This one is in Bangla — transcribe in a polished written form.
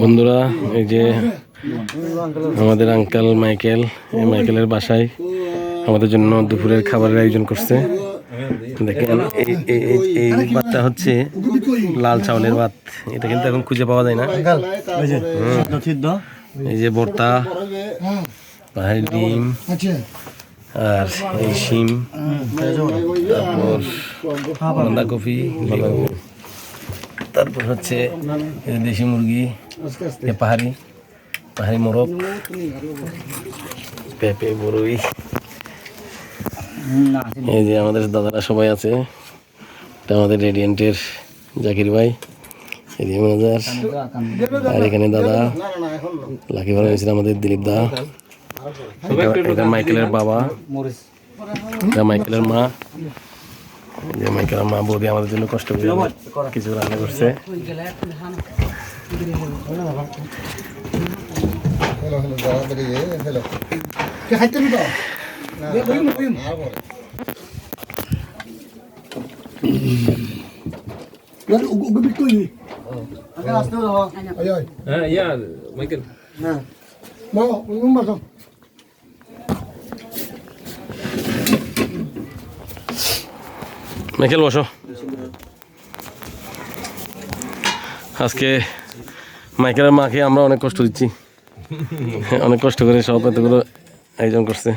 বন্ধুরা, এই যে আমাদের আঙ্কেল মাইকেল, এই মাইকেলের বাসায় আমাদের জন্য দুপুরের খাবারের আয়োজন করছে। দেখেন, এই ভাতটা হচ্ছে লাল চাউলের ভাত। এটা কিন্তু এখন খুঁজে পাওয়া যায় না। এই যে ভর্তা, পাহাড়ি ডিম, আর এই শিম, তারপর বাঁধাকপি, তারপর হচ্ছে দেশি মুরগি, পাহাড়ি মোরগ, পেঁপে, বরুই। এই যে আমাদের দাদারা সবাই আছে। এটা আমাদের রেডিয়েন্টের জাকির ভাই, মজার। আর এখানে দাদা লাকি ভাই হয়েছিল আমাদের দিলীপ দা। এটা মাইকেলের বাবা, এটা মাইকেলের মা। যে মাইকেলের মা বৌদি আমাদের জন্য কষ্ট করে কিছু রান্না করছে। মাইকেল বসো। আজকে মাইকেলের মাকে আমরা অনেক কষ্ট দিচ্ছি, অনেক কষ্ট করে সব এতগুলো আয়োজন করছে।